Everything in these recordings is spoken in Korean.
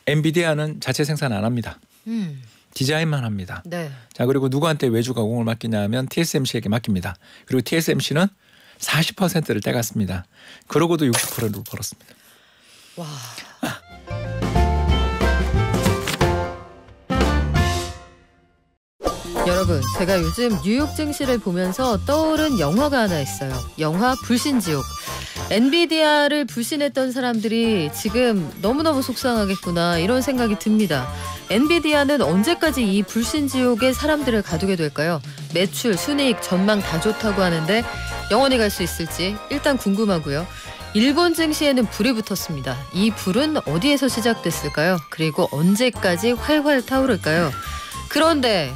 엔비디아는 자체 생산 안 합니다. 디자인만 합니다. 네. 자, 그리고 누구한테 외주 가공을 맡기냐면 TSMC에게 맡깁니다. 그리고 TSMC는 40%를 떼갔습니다. 그러고도 60%를 벌었습니다. 와. 여러분, 제가 요즘 뉴욕 증시를 보면서 떠오른 영화가 하나 있어요. 영화 불신지옥. 엔비디아를 불신했던 사람들이 지금 너무너무 속상하겠구나 이런 생각이 듭니다. 엔비디아는 언제까지 이 불신지옥에 사람들을 가두게 될까요? 매출, 순이익, 전망 다 좋다고 하는데 영원히 갈 수 있을지 일단 궁금하고요. 일본 증시에는 불이 붙었습니다. 이 불은 어디에서 시작됐을까요? 그리고 언제까지 활활 타오를까요? 그런데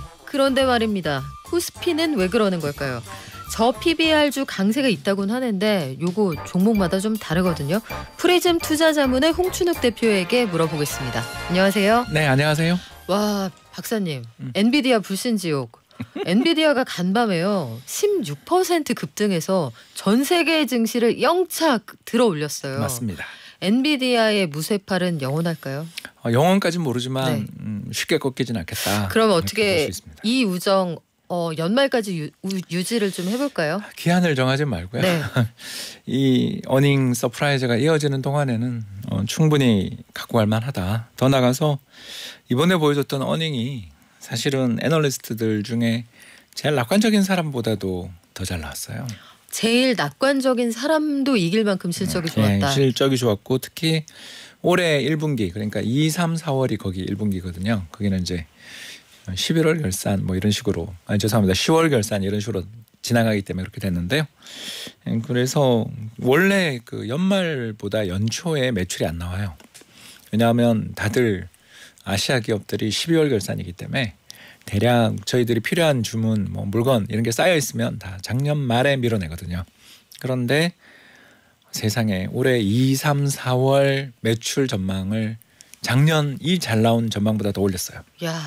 말입니다. 코스피는 왜 그러는 걸까요? 저 PBR주 강세가 있다곤 하는데 요거 종목마다 좀 다르거든요. 프리즘 투자자문의 홍춘욱 대표에게 물어보겠습니다. 안녕하세요. 네, 안녕하세요. 와, 박사님. 엔비디아 불신지옥. 엔비디아가 간밤에요. 16% 급등해서 전 세계 증시를 영차 들어 올렸어요. 맞습니다. 엔비디아의 무쇠팔은 영원할까요? 영원까지는 모르지만 쉽게 꺾이진 않겠다. 그럼 어떻게 이 우정 연말까지 유지를 좀 해볼까요? 기한을 정하지 말고요. 네. 이 어닝 서프라이즈가 이어지는 동안에는 충분히 갖고 갈 만하다. 더 나가서 이번에 보여줬던 어닝이 사실은 애널리스트들 중에 제일 낙관적인 사람보다도 더 잘 나왔어요. 제일 낙관적인 사람도 이길 만큼 실적이 좋았다. 네, 실적이 좋았고 특히 올해 1분기 그러니까 2, 3, 4월이 거기 1분기거든요. 거기는 이제 11월 결산 뭐 이런 식으로 죄송합니다. 10월 결산 이런 식으로 지나가기 때문에 그렇게 됐는데요. 그래서 원래 그 연말보다 연초에 매출이 안 나와요. 왜냐하면 다들 아시아 기업들이 12월 결산이기 때문에 대략 저희들이 필요한 주문 뭐 물건 이런 게 쌓여 있으면 다 작년 말에 밀어내거든요. 그런데 세상에 올해 2, 3, 4월 매출 전망을 작년 이 잘 나온 전망보다 더 올렸어요. 야,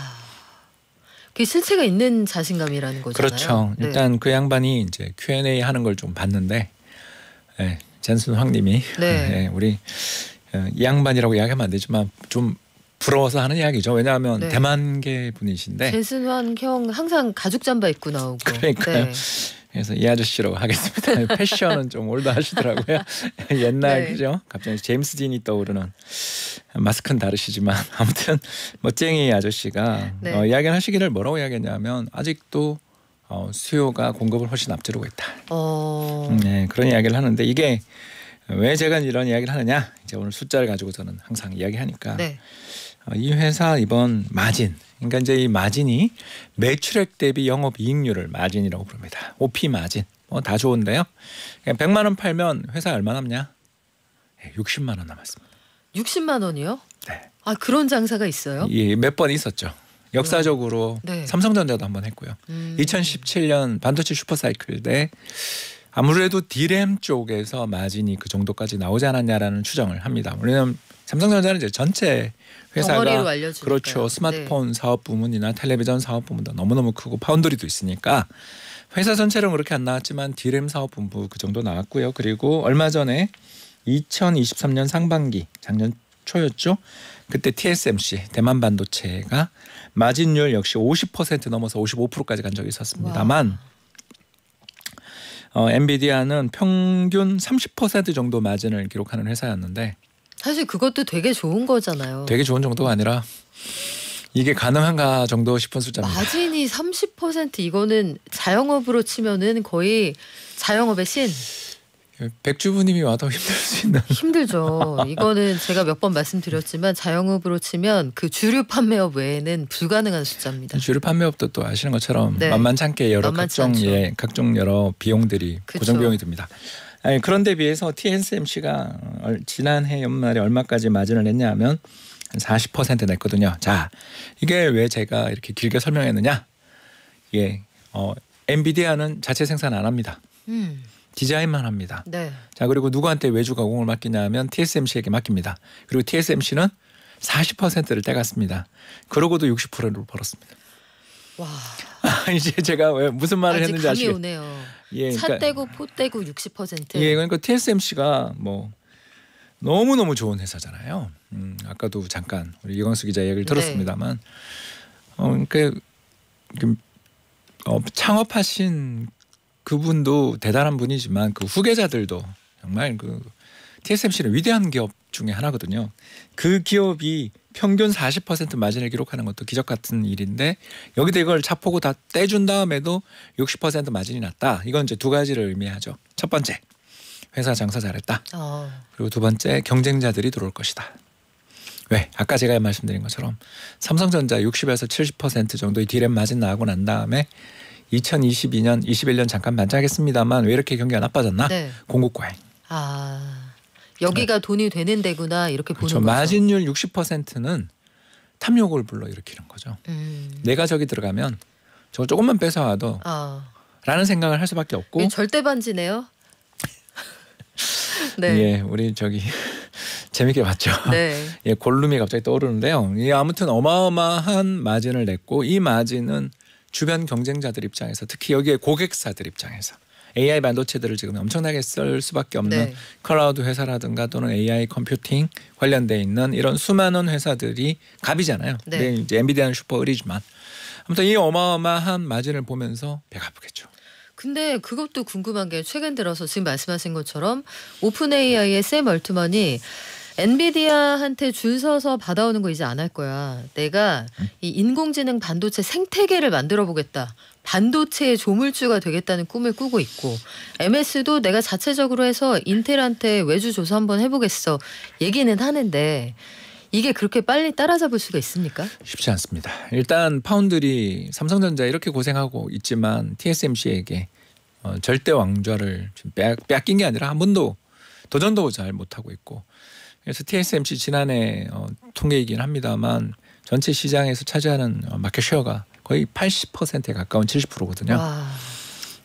그게 실체가 있는 자신감이라는 거잖아요. 그렇죠. 네. 일단 그 양반이 이제 Q&A 하는 걸 좀 봤는데, 젠슨 황님이 네. 우리 이 양반이라고 이야기하면 안 되지만 좀 부러워서 하는 이야기죠. 왜냐하면 네. 대만계 분이신데. 젠슨 형 항상 가죽 잠바 입고 나오고. 그러니까요. 네. 그래서 이 아저씨라고 하겠습니다. 패션은 좀 올드하시더라고요. 옛날 네. 그죠? 갑자기 제임스 딘이 떠오르는 마스크는 다르시지만 아무튼 멋쟁이 아저씨가 네. 이야기하시기를 뭐라고 이야기했냐면 아직도 수요가 공급을 훨씬 앞지르고 있다. 네, 그런 이야기를 하는데 이게 왜 제가 이런 이야기를 하느냐? 이제 오늘 숫자를 가지고 저는 항상 이야기하니까 네. 이 회사 이번 마진 그러니까 이제 이 마진이 매출액 대비 영업이익률을 마진이라고 부릅니다. OP 마진 다 좋은데요. 100만 원 팔면 회사 얼마 남냐? 60만 원 남았습니다. 60만 원이요? 네. 아, 그런 장사가 있어요? 예, 몇 번 있었죠. 역사적으로 네. 삼성전자도 한번 했고요. 2017년 반도체 슈퍼사이클 때 아무래도 디램 쪽에서 마진이 그 정도까지 나오지 않았냐라는 추정을 합니다. 왜냐하면 삼성전자는 이제 전체 회사가 그렇죠. 스마트폰 네. 사업 부문이나 텔레비전 사업 부문도 너무너무 크고 파운드리도 있으니까 회사 전체는 그렇게 안 나왔지만 디램 사업 본부 그 정도 나왔고요. 그리고 얼마 전에 2023년 상반기 작년 초였죠. 그때 TSMC 대만 반도체가 마진율 역시 50% 넘어서 55%까지 간 적이 있었습니다만 엔비디아는 평균 30% 정도 마진을 기록하는 회사였는데 사실 그것도 되게 좋은 거잖아요. 되게 좋은 정도가 아니라 이게 가능한가 정도 싶은 숫자입니다. 마진이 30% 이거는 자영업으로 치면은 거의 자영업의 신. 백주부님이 와도 힘들 수 있는. 힘들죠. 이거는 제가 몇 번 말씀드렸지만 자영업으로 치면 그 주류 판매업 외에는 불가능한 숫자입니다. 주류 판매업도 또 아시는 것처럼 네. 만만찮게 여러 각종 여러 비용들이 그쵸. 고정 비용이 듭니다. 그런데 비해서 TSMC가 지난해 연말에 얼마까지 마진을 냈냐면 한 40% 냈거든요. 자, 이게 왜 제가 이렇게 길게 설명했느냐? 이게 엔비디아는 자체 생산 안 합니다. 디자인만 합니다. 네. 자, 그리고 누구한테 외주 가공을 맡기냐면 TSMC에게 맡깁니다. 그리고 TSMC는 40%를 떼갔습니다. 그러고도 60%를 벌었습니다. 와. 이제 제가 왜 무슨 말을 했는지 아시겠어요? 감이 오네요. 차 떼고 포 떼고 60%. 예, 그러니까 TSMC가 뭐 너무너무 좋은 회사잖아요. 아까도 잠깐 우리 이광수 기자 얘기를 들었습니다만 창업하신 그분도 대단한 분이지만 그 후계자들도 정말 그 TSMC는 위대한 기업 중에 하나거든요. 그 기업이 평균 40% 마진을 기록하는 것도 기적 같은 일인데 여기다 이걸 자포고 다 떼준 다음에도 60% 마진이 났다. 이건 이제 두 가지를 의미하죠. 첫 번째, 회사 장사 잘했다. 그리고 두 번째, 경쟁자들이 들어올 것이다. 왜? 아까 제가 말씀드린 것처럼 삼성전자 60에서 70% 정도의 디램 마진 나가고 난 다음에 2022년, 21년 잠깐 반짝했습니다만 왜 이렇게 경기가 나빠졌나? 네. 공급 과잉. 여기가 돈이 되는 데구나 이렇게 그렇죠. 보는 거죠. 마진율 60%는 탐욕을 불러일으키는 거죠. 내가 저기 들어가면 저거 조금만 뺏어와도 라는 생각을 할 수밖에 없고. 절대 반지네요. 네. 예, 우리 저기 재밌게 봤죠. 네. 예, 골룸이 갑자기 떠오르는데요. 예, 아무튼 어마어마한 마진을 냈고 이 마진은 주변 경쟁자들 입장에서 특히 여기에 고객사들 입장에서 AI 반도체들을 지금 엄청나게 쓸 수밖에 없는 클라우드 회사라든가 또는 AI 컴퓨팅 관련돼 있는 이런 수많은 회사들이 갑이잖아요. 근데 이제 엔비디아는 슈퍼 을이지만 아무튼 이 어마어마한 마진을 보면서 배가 아프겠죠. 근데 그것도 궁금한 게 최근 들어서 지금 말씀하신 것처럼 오픈 AI의 샘 얼트먼이 엔비디아한테 줄 서서 받아오는 거 이제 안 할 거야. 내가 이 인공지능 반도체 생태계를 만들어 보겠다. 반도체의 조물주가 되겠다는 꿈을 꾸고 있고 MS도 내가 자체적으로 해서 인텔한테 외주 조사 한번 해보겠어. 얘기는 하는데 이게 그렇게 빨리 따라잡을 수가 있습니까? 쉽지 않습니다. 일단 파운드리 삼성전자 이렇게 고생하고 있지만 TSMC에게 절대 왕좌를 빼앗긴 게 아니라 한 번도 도전도 잘 못하고 있고 그래서 TSMC 지난해 통계이긴 합니다만 전체 시장에서 차지하는 마켓 쉐어가 거의 80%에 가까운 70%거든요.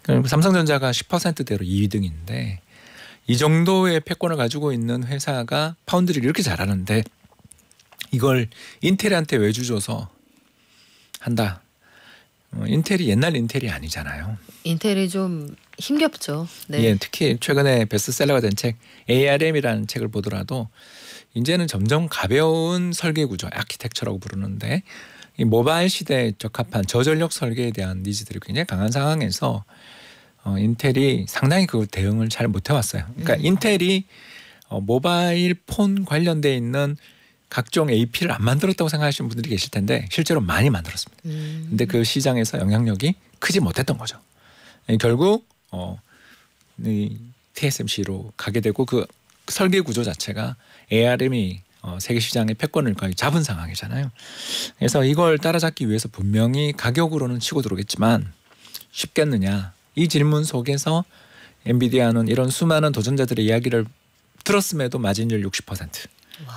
그럼 삼성전자가 10%대로 2등인데 이 정도의 패권을 가지고 있는 회사가 파운드리를 이렇게 잘하는데 이걸 인텔한테 외주 줘서 한다. 인텔이 옛날 인텔이 아니잖아요. 인텔이 좀 힘겹죠. 네. 예, 특히 최근에 베스트셀러가 된 책 ARM이라는 책을 보더라도 이제는 점점 가벼운 설계 구조, 아키텍처라고 부르는데 이 모바일 시대에 적합한 저전력 설계에 대한 니즈들이 굉장히 강한 상황에서 인텔이 상당히 그 대응을 잘 못해왔어요. 그러니까 인텔이 모바일 폰 관련돼 있는 각종 AP를 안 만들었다고 생각하시는 분들이 계실 텐데 실제로 많이 만들었습니다. 근데 그 시장에서 영향력이 크지 못했던 거죠. 결국 이 TSMC로 가게 되고 그 설계 구조 자체가 ARM이 세계 시장의 패권을 거의 잡은 상황이잖아요. 그래서 이걸 따라잡기 위해서 분명히 가격으로는 치고 들어오겠지만 쉽겠느냐. 이 질문 속에서 엔비디아는 이런 수많은 도전자들의 이야기를 들었음에도 마진율 60%.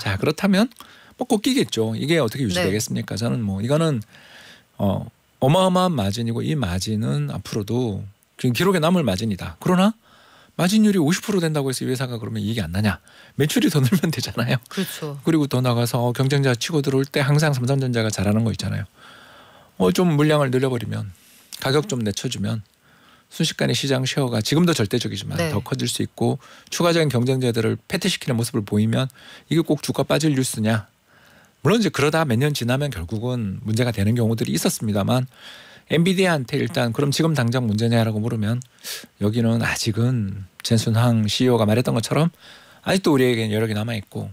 자, 그렇다면 뭐 꺾이겠죠. 이게 어떻게 유지되겠습니까? 저는 뭐 이거는 어마어마한 마진이고 이 마진은 앞으로도 기록에 남을 마진이다. 그러나 마진율이 50% 된다고 해서 이 회사가 그러면 이익이 안 나냐? 매출이 더 늘면 되잖아요. 그렇죠. 그리고 더 나가서 경쟁자 치고 들어올 때 항상 삼성전자가 잘하는 거 있잖아요. 좀 물량을 늘려버리면 가격 좀 내쳐주면 순식간에 시장 쉐어가 지금도 절대적이지만 더 커질 수 있고 추가적인 경쟁자들을 패퇴시키는 모습을 보이면 이게 꼭 주가 빠질 뉴스냐. 물론 이제 그러다 몇 년 지나면 결국은 문제가 되는 경우들이 있었습니다만 엔비디아한테 일단 그럼 지금 당장 문제냐라고 물으면 여기는 아직은 젠순항 CEO가 말했던 것처럼 아직도 우리에게는 여러 개 남아있고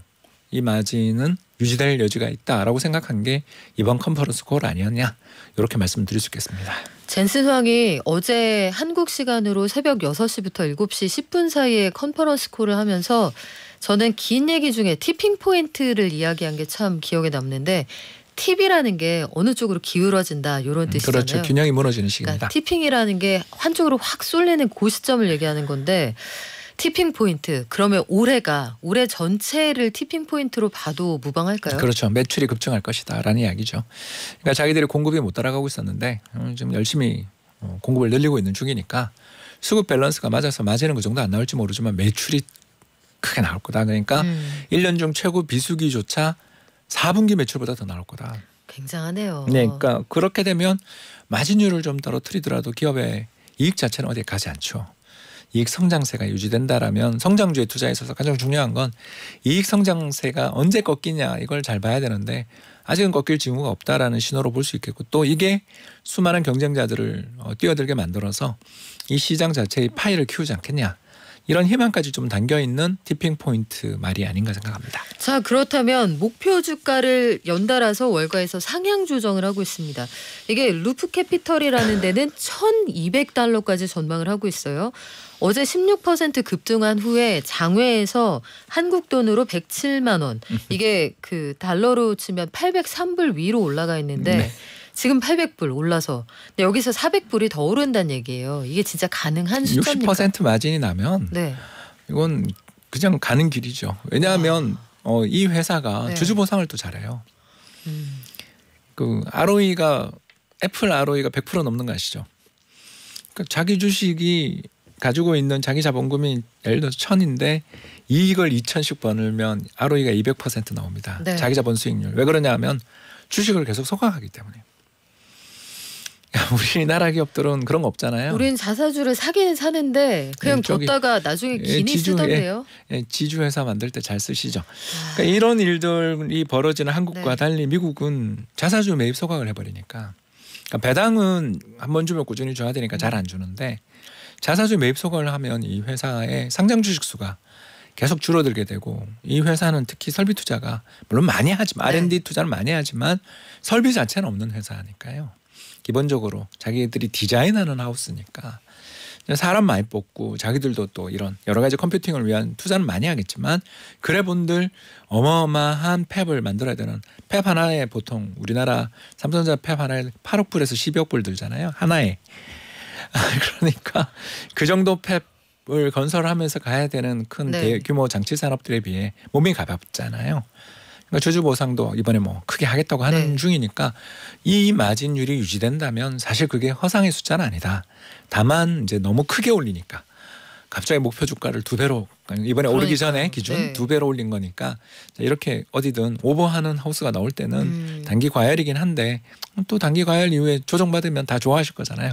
이 마진은 유지될 여지가 있다라고 생각한 게 이번 컨퍼런스 콜 아니었냐 이렇게 말씀드릴 수 있겠습니다. 젠슨 황이 어제 한국 시간으로 새벽 6시부터 7시 10분 사이에 컨퍼런스 콜을 하면서 저는 긴 얘기 중에 티핑 포인트를 이야기한 게 참 기억에 남는데 팁이라는 게 어느 쪽으로 기울어진다 이런 뜻이잖아요. 그렇죠. 균형이 무너지는 시기입니다. 그러니까 티핑이라는 게 한쪽으로 확 쏠리는 그 시점을 얘기하는 건데 티핑 포인트 그러면 올해 전체를 티핑 포인트로 봐도 무방할까요? 그렇죠. 매출이 급증할 것이다라는 이야기죠. 그러니까 자기들이 공급이 못 따라가고 있었는데 좀 열심히 공급을 늘리고 있는 중이니까 수급 밸런스가 맞아서 마진은 그 정도 안 나올지 모르지만 매출이 크게 나올 거다. 그러니까 1년 중 최고 비수기조차 4분기 매출보다 더 나올 거다. 굉장하네요. 네, 그러니까 그렇게 되면 마진율을 좀 떨어뜨리더라도 기업의 이익 자체는 어디에 가지 않죠. 이익 성장세가 유지된다라면 성장주에 투자에 있어서 가장 중요한 건 이익 성장세가 언제 꺾이냐 이걸 잘 봐야 되는데 아직은 꺾일 징후가 없다라는 신호로 볼 수 있겠고 또 이게 수많은 경쟁자들을 뛰어들게 만들어서 이 시장 자체의 파이를 키우지 않겠냐. 이런 희망까지 좀 담겨있는 티핑 포인트 말이 아닌가 생각합니다. 자, 그렇다면 목표 주가를 연달아서 월가에서 상향 조정을 하고 있습니다. 이게 루프 캐피털이라는 데는 1,200달러까지 전망을 하고 있어요. 어제 16% 급등한 후에 장외에서 한국 돈으로 107만 원. 이게 그 달러로 치면 803불 위로 올라가 있는데 네. 지금 800불 올라서 근데 여기서 400불이 더 오른다는 얘기예요. 이게 진짜 가능한 숫자입니까? 60% 마진이 나면 네. 이건 그냥 가는 길이죠. 왜냐하면 이 회사가 네. 주주 보상을 또 잘해요. 그 ROE가 애플 ROE가 100% 넘는 거 아시죠? 그러니까 자기 주식이 가지고 있는 자기 자본금이 예를 들어서 1,000인데 이익을 2,000씩 버늘면 ROE가 200% 나옵니다. 네. 자기 자본 수익률. 왜 그러냐면 주식을 계속 소각하기 때문에. 우리나라 기업들은 그런 거 없잖아요. 우린 자사주를 사기는 사는데 그냥 저기, 뒀다가 나중에 기니 쓰던데요. 지주 회사 만들 때 잘 쓰시죠. 그러니까 이런 일들이 벌어지는 한국과 네. 달리 미국은 자사주 매입 소각을 해버리니까 그러니까 배당은 한 번 주면 꾸준히 줘야 되니까 잘 안 주는데 자사주 매입 소각을 하면 이 회사의 상장 주식 수가 계속 줄어들게 되고 이 회사는 특히 설비 투자가 물론 많이 하지만 R&D 투자는 많이 하지만 설비 자체는 없는 회사니까요. 기본적으로 자기들이 디자인하는 하우스니까 사람 많이 뽑고 자기들도 또 이런 여러 가지 컴퓨팅을 위한 투자는 많이 하겠지만 그래본들 어마어마한 팹을 만들어야 되는 팹 하나에 보통 우리나라 삼성전자 팹 하나에 8억 불에서 12억 불 들잖아요. 하나에. 그러니까 그 정도 팹을 건설하면서 가야 되는 큰 네. 대규모 장치 산업들에 비해 몸이 가볍잖아요. 그러니까 주주 보상도 이번에 뭐 크게 하겠다고 하는 네. 중이니까 이 마진율이 유지된다면 사실 그게 허상의 숫자는 아니다. 다만 이제 너무 크게 올리니까 갑자기 목표 주가를 2배로 이번에 오르기 전에 기준 네. 2배로 올린 거니까 이렇게 어디든 오버하는 하우스가 나올 때는 단기 과열이긴 한데 또 단기 과열 이후에 조정받으면 다 좋아하실 거잖아요.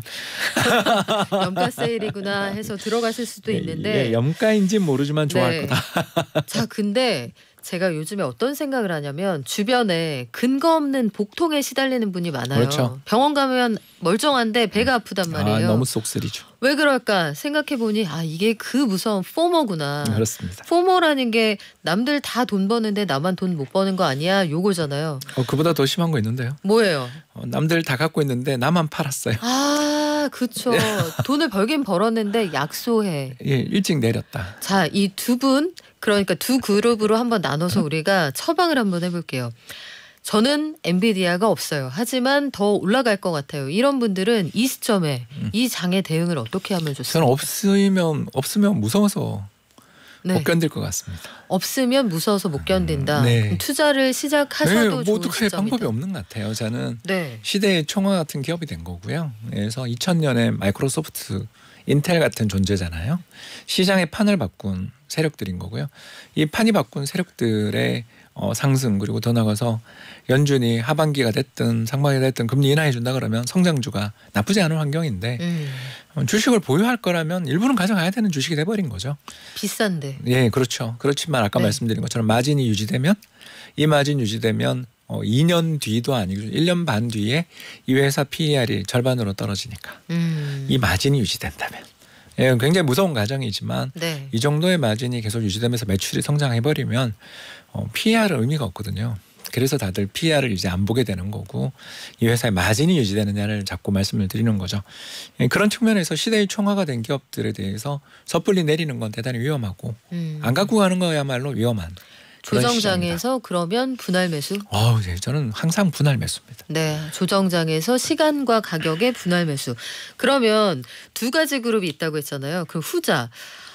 염가 세일이구나 해서 들어가실 수도 있는데 염가인지 모르지만 좋아할 네. 거다. 자, 근데 제가 요즘에 어떤 생각을 하냐면 주변에 근거 없는 복통에 시달리는 분이 많아요. 그렇죠. 병원 가면 멀쩡한데 배가 아프단 말이에요. 너무 속쓰리죠. 왜 그럴까 생각해보니 이게 그 무서운 포모구나. 그렇습니다. 포모라는 게 남들 다 돈 버는데 나만 돈 못 버는 거 아니야 요거잖아요. 그보다 더 심한 거 있는데요. 뭐예요? 남들 다 갖고 있는데 나만 팔았어요. 그렇죠. 돈을 벌긴 벌었는데 약소해. 예, 일찍 내렸다. 자, 이 두 분 그러니까 두 그룹으로 한번 나눠서 우리가 처방을 한번 해볼게요. 저는 엔비디아가 없어요. 하지만 더 올라갈 것 같아요. 이런 분들은 이 시점에 이 장애 대응을 어떻게 하면 좋습니까? 저는 없으면 무서워서 네. 못 견딜 것 같습니다. 없으면 무서워서 못 견딘다. 네. 그럼 투자를 시작하셔도 뭐 좋은 어떻게 시점이다. 방법이 없는 것 같아요. 저는 네. 시대의 총화 같은 기업이 된 거고요. 그래서 2000년에 마이크로소프트, 인텔 같은 존재잖아요. 시장의 판을 바꾼 세력들인 거고요. 이 판이 바꾼 세력들의 상승 그리고 더 나가서 연준이 하반기가 됐든 상반기가 됐든 금리 인하해 준다 그러면 성장주가 나쁘지 않은 환경인데 주식을 보유할 거라면 일부는 가져가야 되는 주식이 돼버린 거죠. 비싼데. 예, 그렇죠. 그렇지만 아까 네. 말씀드린 것처럼 마진이 유지되면 이 마진 유지되면 2년 뒤도 아니고 1년 반 뒤에 이 회사 PER이 절반으로 떨어지니까 이 마진이 유지된다면 예, 굉장히 무서운 가정이지만 네. 이 정도의 마진이 계속 유지되면서 매출이 성장해버리면 PER은 의미가 없거든요. 그래서 다들 PER을 이제 안 보게 되는 거고 이 회사의 마진이 유지되느냐를 자꾸 말씀을 드리는 거죠. 예, 그런 측면에서 시대의 총화가 된 기업들에 대해서 섣불리 내리는 건 대단히 위험하고 안 갖고 가는 거야말로 위험한 그런 조정장에서 그러면 분할 매수? 네, 저는 항상 분할 매수입니다. 네, 조정장에서 시간과 가격의 분할 매수. 그러면 두 가지 그룹이 있다고 했잖아요. 그 후자.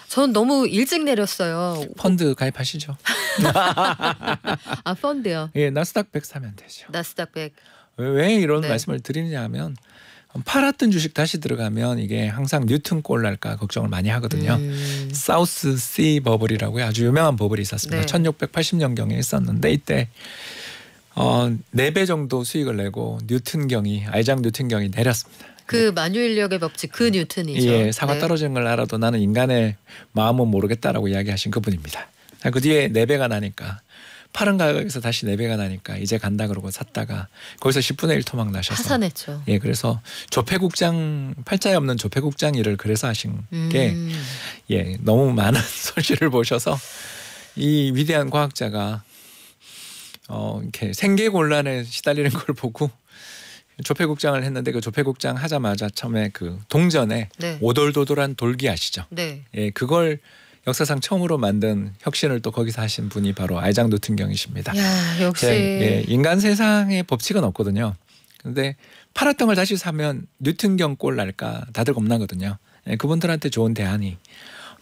전 너무 일찍 내렸어요. 펀드 가입하시죠. 펀드요. 예, 나스닥 100 사면 되죠. 나스닥 100. 왜 이런 네. 말씀을 드리느냐 하면 팔았던 주식 다시 들어가면 이게 항상 뉴턴 꼴 날까 걱정을 많이 하거든요. 사우스 씨 버블이라고요. 아주 유명한 버블이 있었습니다. 네. 1680년경에 있었는데 이때 4배 정도 수익을 내고 아이작 뉴턴경이 내렸습니다. 그 만유인력의 법칙, 그 뉴턴이죠. 예, 사과 네. 떨어지는 걸 알아도 나는 인간의 마음은 모르겠다라고 이야기하신 그분입니다. 그 뒤에 4배가 나니까 파른 가격에서 다시 4배가 나니까 이제 간다 그러고 샀다가 거기서 10분의 1 토막 나셔서 파산했죠. 예, 그래서 조폐국장 팔자에 없는 조폐국장 일을 그래서 하신 게 예, 너무 많은 손실을 보셔서 이 위대한 과학자가 이렇게 생계곤란에 시달리는 걸 보고 조폐국장을 했는데 그 조폐국장 하자마자 처음에 그 동전에 네. 오돌도돌한 돌기 아시죠? 네. 예, 그걸 역사상 처음으로 만든 혁신을 또 거기서 하신 분이 바로 아이작 뉴턴경이십니다. 야, 역시 예, 인간 세상에 법칙은 없거든요. 근데 팔았던 걸 다시 사면 뉴턴경 꼴 날까 다들 겁나거든요. 예, 그분들한테 좋은 대안이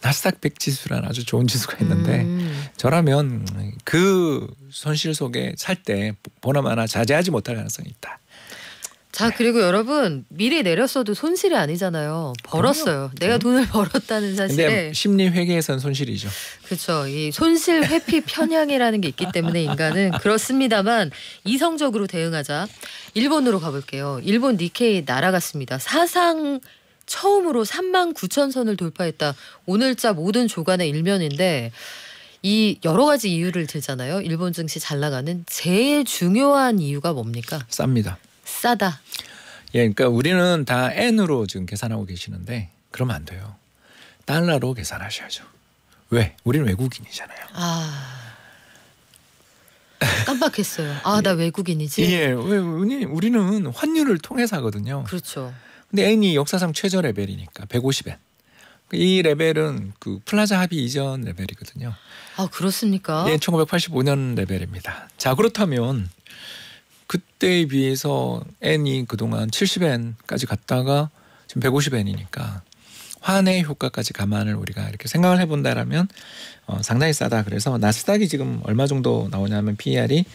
나스닥 100 지수라는 아주 좋은 지수가 있는데 저라면 그 손실 속에 살 때 보나마나 자제하지 못할 가능성이 있다. 자, 그리고 여러분 미리 내렸어도 손실이 아니잖아요. 벌었어요. 내가 돈을 벌었다는 사실에. 근데 심리 회계에선 손실이죠. 그렇죠. 이 손실 회피 편향이라는 게 있기 때문에 인간은 그렇습니다만 이성적으로 대응하자. 일본으로 가볼게요. 일본 니케이 날아갔습니다. 사상 처음으로 39,000선을 돌파했다. 오늘자 모든 조간의 일면인데 이 여러 가지 이유를 들잖아요. 일본 증시 잘 나가는 제일 중요한 이유가 뭡니까? 쌉니다. 싸다. 예, 그러니까 우리는 다 N으로 지금 계산하고 계시는데 그러면 안 돼요. 달러로 계산하셔야죠. 왜? 우리는 외국인이잖아요. 아, 깜빡했어요. 아, 나 외국인이지. 예, 왜 우리는 환율을 통해서 하거든요. 그렇죠. 근데 근데 N이 역사상 최저 레벨이니까 150엔. 이 레벨은 그 플라자 합의 이전 레벨이거든요. 아, 그렇습니까? 예, 1985년 레벨입니다. 자, 그렇다면 그때에 비해서 N이 그동안 70엔까지 갔다가 지금 150엔이니까 환의 효과까지 감안을 우리가 이렇게 생각을 해본다라면 상당히 싸다. 그래서 나스닥이 지금 얼마 정도 나오냐면 PER이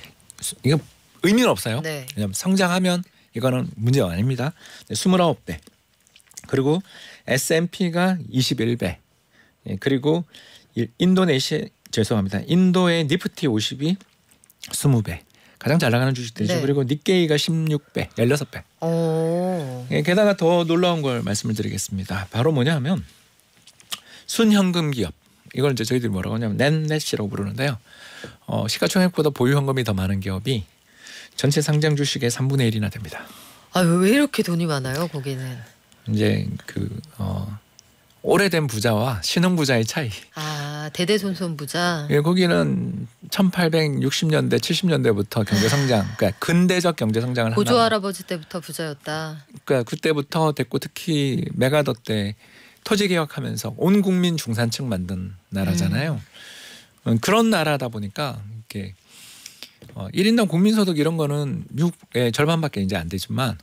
이거 의미는 없어요. 네. 왜냐하면 성장하면 이거는 문제가 아닙니다. 29배. 그리고 S&P가 21배. 예, 그리고 인도의 니프티 50이 20배. 가장 잘 나가는 주식들이죠. 네. 그리고 니케이가 16배, 16배. 오. 예, 게다가 더 놀라운 걸 말씀을 드리겠습니다. 바로 뭐냐면 순현금 기업. 이걸 이제 저희들이 뭐라고 하냐면 넷넷이라고 부르는데요. 시가총액보다 보유 현금이 더 많은 기업이 전체 상장 주식의 3분의 1이나 됩니다. 아, 왜 이렇게 돈이 많아요, 거기는? 이제 오래된 부자와 신흥 부자의 차이. 아, 대대손손 부자. 예, 거기는 1860년대, 70년대부터 경제 성장, 그러니까 근대적 경제 성장을 고조 할아버지 때부터 부자였다. 그러니까 그때부터 됐고 특히 메가더 때 토지 개혁하면서 온 국민 중산층 만든 나라잖아요. 그런 나라다 보니까 이렇게 1인당 국민소득 이런 거는 미국의 절반밖에 이제 안 되지만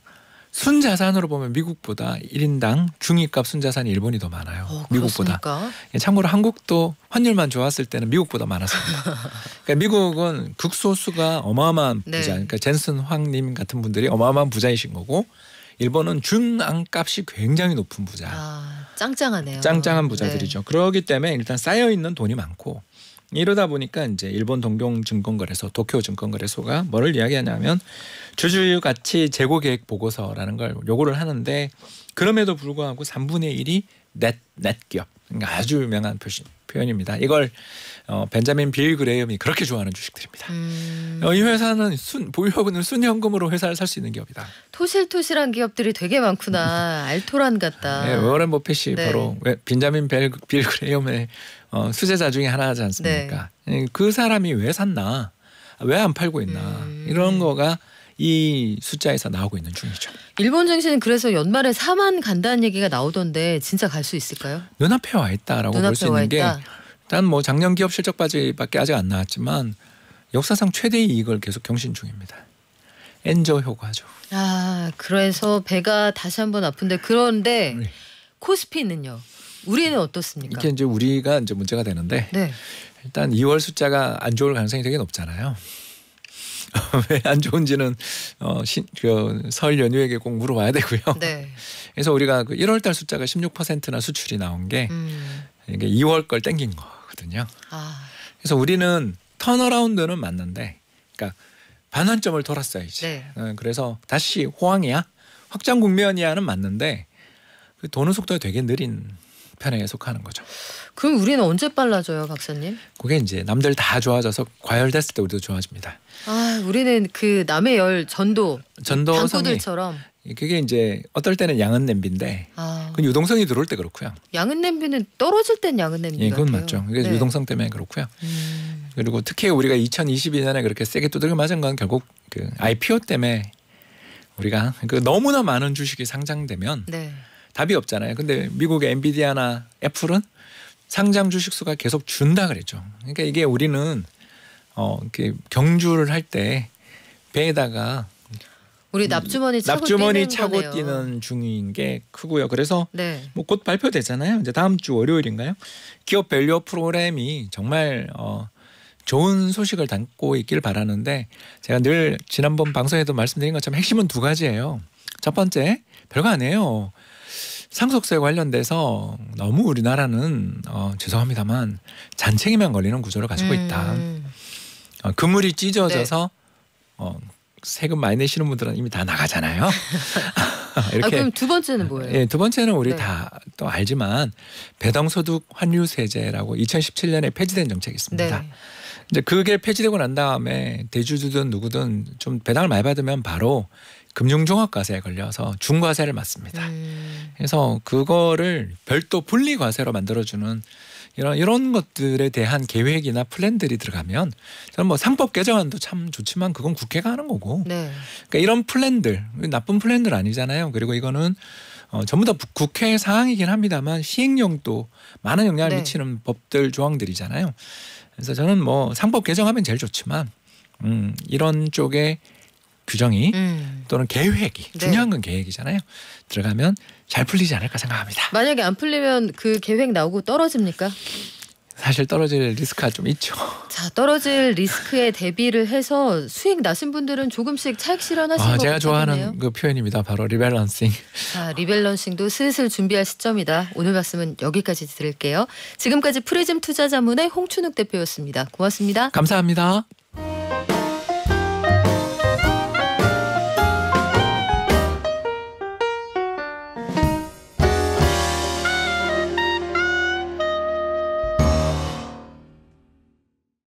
순자산으로 보면 미국보다 1인당 중위값 순자산이 일본이 더 많아요. 미국보다. 그렇습니까? 참고로 한국도 환율만 좋았을 때는 미국보다 많았습니다. 그러니까 미국은 극소수가 어마어마한 부자, 네. 그러니까 젠슨 황님 같은 분들이 어마어마한 부자이신 거고 일본은 중앙값이 굉장히 높은 부자. 아, 짱짱하네요. 짱짱한 부자들이죠. 네. 그렇기 때문에 일단 쌓여 있는 돈이 많고 이러다 보니까 이제 일본 동경증권거래소, 도쿄증권거래소가 뭐를 이야기하냐면 주주유 가치 재고 계획 보고서라는 걸 요구를 하는데 그럼에도 불구하고 3분의 1이 넷 기업. 그러니까 아주 유명한 표현입니다. 이걸 벤자민 빌 그레이엄이 그렇게 좋아하는 주식들입니다. 이 회사는 보유하고는 순현금으로 회사를 살 수 있는 기업이다. 토실토실한 기업들이 되게 많구나. 알토란 같다. 네, 워렌 버핏이 네. 바로 벤자민 빌 그레이엄의 수제자 중에 하나지 않습니까? 네. 그 사람이 왜 샀나? 왜 안 팔고 있나? 이런 거가 이 숫자에서 나오고 있는 중이죠. 일본 증시는 그래서 연말에 4만 간다는 얘기가 나오던데 진짜 갈 수 있을까요? 눈앞에 와 있다라고 볼 수 눈앞에 와 있는 게 있다. 일단 뭐 작년 기업 실적까지밖에 아직 안 나왔지만 역사상 최대의 이익을 계속 경신 중입니다. 엔저 효과죠. 아, 그래서 배가 다시 한번 아픈데 그런데 네. 코스피는요? 우리는 어떻습니까? 이게 이제 우리가 이제 문제가 되는데 네. 일단 2월 숫자가 안 좋을 가능성이 되게 높잖아요. 왜 안 좋은지는 설 연휴에게 꼭 물어봐야 되고요. 네. 그래서 우리가 그 1월달 숫자가 16%나 수출이 나온 게 이게 2월 걸 땡긴 거거든요. 아, 그래서 우리는 턴어라운드는 맞는데, 그러니까 반환점을 돌았어야지. 네. 그래서 다시 호황이야. 확장 국면이야는 맞는데 그 도는 속도가 되게 느린 편에 속하는 거죠. 그럼 우리는 언제 빨라져요, 박사님? 그게 이제 남들 다 좋아져서 과열됐을 때 우리도 좋아집니다. 아, 우리는 그 남의 열 전도성이 당구들처럼. 그게 이제 어떨 때는 양은 냄비인데 아, 그 유동성이 들어올 때 그렇고요. 양은 냄비는 떨어질 땐 양은 냄비 예, 같아요. 그건 맞죠. 그래서 네. 유동성 때문에 그렇고요. 그리고 특히 우리가 2022년에 그렇게 세게 두들겨 맞은 건 결국 그 IPO 때문에 우리가 그 너무나 많은 주식이 상장되면 네. 답이 없잖아요. 근데 미국의 엔비디아나 애플은 상장 주식 수가 계속 준다 그랬죠. 그러니까 이게 우리는 이렇게 경주를 할 때 배에다가 우리 납주머니 차고 거네요. 뛰는 중인 게 크고요. 그래서 네. 뭐 곧 발표되잖아요. 이제 다음 주 월요일인가요? 기업 밸류 프로그램이 정말 좋은 소식을 담고 있길 바라는데 제가 늘 지난번 방송에도 말씀드린 것처럼 핵심은 두 가지예요. 첫 번째 별거 아니에요. 상속세 관련돼서 너무 우리나라는 죄송합니다만 잔챙이만 걸리는 구조를 가지고 있다. 그물이 찢어져서 세금 많이 내시는 분들은 이미 다 나가잖아요. 이렇게. 그럼 두 번째는 뭐예요? 예, 두 번째는 우리 네. 다 또 알지만 배당소득 환류세제라고 2017년에 폐지된 정책이 있습니다. 네. 이제 그게 폐지되고 난 다음에 대주주든 누구든 좀 배당을 많이 받으면 바로 금융종합과세에 걸려서 중과세를 맞습니다. 그래서 그거를 별도 분리과세로 만들어주는 이런 것들에 대한 계획이나 플랜들이 들어가면 저는 뭐 상법 개정안도 참 좋지만 그건 국회가 하는 거고. 네. 그러니까 이런 플랜들 나쁜 플랜들 아니잖아요. 그리고 이거는 전부 다 국회 사항이긴 합니다만 시행령도 많은 영향을 네. 미치는 법들 조항들이잖아요. 그래서 저는 뭐 상법 개정하면 제일 좋지만 이런 쪽의 규정이 또는 계획이 네. 중요한 건 계획이잖아요. 들어가면 잘 풀리지 않을까 생각합니다. 만약에 안 풀리면 그 계획 나오고 떨어집니까? 사실 떨어질 리스크가 좀 있죠. 자, 떨어질 리스크에 대비를 해서 수익 나신 분들은 조금씩 차익 실현하신 것 제가 같네요. 좋아하는 그 표현입니다. 바로 리밸런싱. 자, 리밸런싱도 슬슬 준비할 시점이다. 오늘 말씀은 여기까지 드릴게요. 지금까지 프리즘 투자자문의 홍춘욱 대표였습니다. 고맙습니다. 감사합니다.